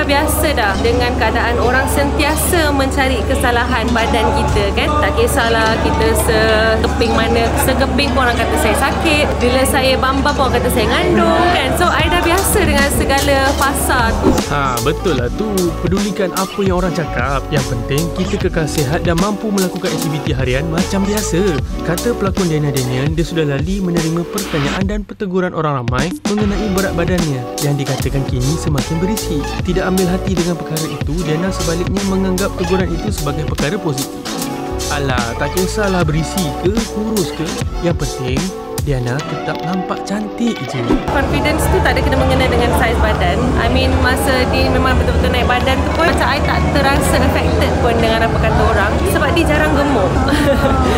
dah biasa dah dengan keadaan orang sentiasa mencari kesalahan badan kita kan. Tak kisahlah kita sekeping mana, sekeping pun orang kata saya sakit, bila saya bamba pun orang kata saya ngandung kan. So I dah biasa dengan segala fasa tu. Betul lah tu. Pedulikan apa yang orang cakap. Yang penting kita kekal sihat dan mampu melakukan aktiviti harian macam biasa. Kata pelakon Diana Daniel, dia sudah lali menerima pertanyaan dan perteguran orang ramai mengenai berat badannya yang dikatakan kini semakin berisi. Tidak ambil hati dengan perkara itu, Diana sebaliknya menganggap teguran itu sebagai perkara positif. Alah, tak kisahlah berisi ke, kurus ke. Yang penting Diana tetap nampak cantik je. Confidence tu tak ada kena mengena dengan saiz badan. I mean, masa dia memang betul-betul naik badan tu pun macam I tak terasa affected pun dengan apa kata orang. Sebab dia jarang gemuk.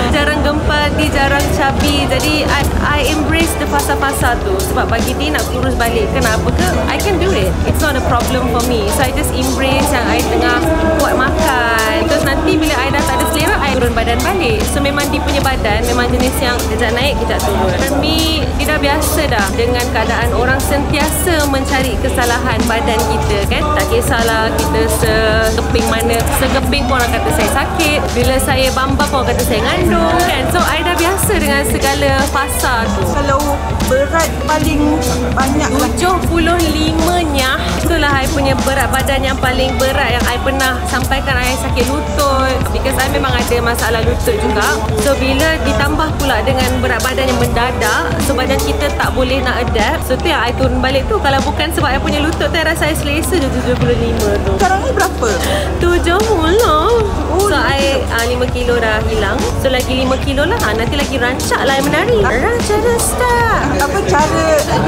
Jarang gempal, dia jarang chubby. Jadi I embrace the fasa-fasa tu. Sebab bagi dia nak kurus balik, kenapa ke? I can do it. It's not a problem for me. So I just embrace yang I tengah buat makan. Terus nanti bila I dah tak ada selera, I turun badan balik. So memang dia punya badan memang jenis yang kejap naik, kejap turun. For me, dia dah biasa dah dengan keadaan orang sentiasa mencari kesalahan badan kita kan. Tak kisahlah kita sekeping mana, sekeping pun orang kata saya sakit, bila saya bamba pun orang kata saya ngandung kan. So I dah biasa dengan segala fasa tu. Kalau berat paling banyak 75-nya, itulah I punya berat badan yang paling berat yang I pernah sampaikan. I sakit lutut because I memang ada masalah lutut juga. So bila ditambah pula dengan berat badan yang mendadak, so badan kita tak boleh nak adapt. So tu yang I turun balik tu. Kalau bukan sebab I punya lutut tu, I rasa I selesa je 75 tu. Sekarang ni berapa? 70 lah. So I 5 kilo dah hilang. So lagi 5 kilo lah. Nanti lagi rancak lah I menari. Rancak dah start. Apa cara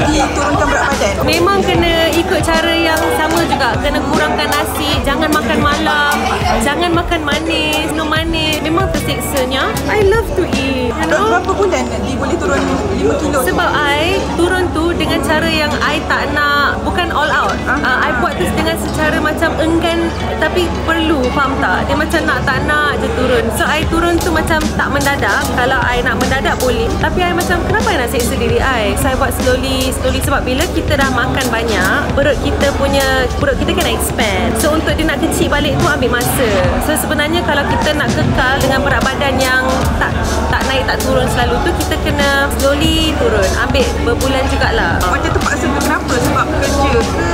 diturunkan berat badan? Memang kena ikut cara yang sama juga. Kena kurangkan nasi, jangan makan malam, jangan makan manis, minum manis. Memang tersiksanya. I love to eat, you know? Berapa bulan dia boleh turun 5 kilo? Sebab I turun tu dengan cara yang I tak nak, bukan all out. I buat tu dengan secara macam enggan tapi perlu, faham tak? Dia macam nak tak nak je turun. So I turun tu macam tak mendadak. Kalau I nak mendadak boleh, tapi I macam kenapa I nak seksa diri I? So I buat slowly. Sebab bila kita dah makan banyak, perut kita kan expand. So untuk dia nak kecil balik tu ambil masa. So sebenarnya kalau kita nak kekal dengan berat badan yang tak naik tak turun selalu tu, kita kena slowly turun. Ambil berbulan jugalah. Macam terpaksa tu kenapa? Sebab kerja ke?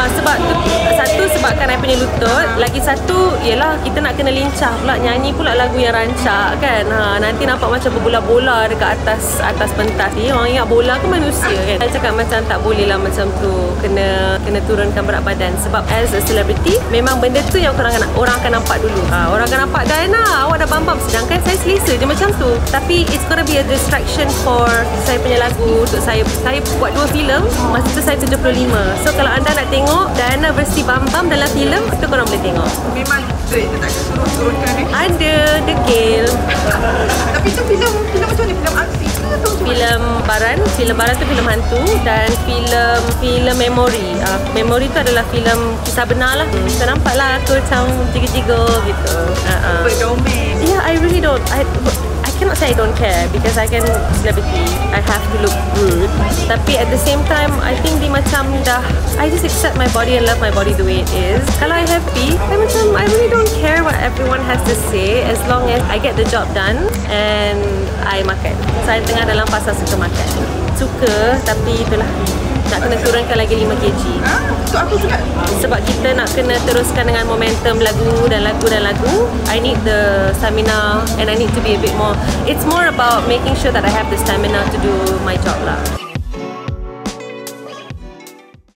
Sebab tu, satu sebabkan I punya lutut. Lagi satu ialah kita nak kena lincah pula, nyanyi pula lagu yang rancak kan. Nanti nampak macam berbola-bola dekat atas pentas ni. Orang ingat bola ke manusia kan. Saya cakap macam tak boleh lah macam tu. Kena turunkan berat badan. Sebab as a celebrity, memang benda tu yang orang akan nampak dulu. Orang akan nampak Diana, awak dah bambam. Sedangkan saya selesa je macam tu. Tapi it's gonna be a distraction for saya punya lagu. Untuk saya buat 2 filem. Masa tu saya 75. So kalau anda nak tengok Diana versi bambam dalam filem, itu korang boleh tengok. Memang straight, dia tak akan turunkan ni? Ada, degil. Tapi tu filem macam mana? Filem aksi ke atau macam mana? Filem baran tu filem hantu. Dan filem memori. Memori tu adalah filem kisah benar lah. Kita nampak lah aku macam jiga-jiga gitu. Berdomain. Yeah, I really don't. I cannot say I don't care because I can celebrity. I have to look good. Tapi at the same time, I think dia macam dah, I just accept my body and love my body the way it is. Kalau I happy, I really don't care what everyone has to say as long as I get the job done and I makan. Saya tengah dalam fasa suka makan. Suka, tapi itulah. Nak kena turunkan lagi 5 kg. Untuk apa juga? Sebab kita nak kena teruskan dengan momentum lagu. I need the stamina and I need to be a bit more. It's more about making sure that I have the stamina to do my job lah.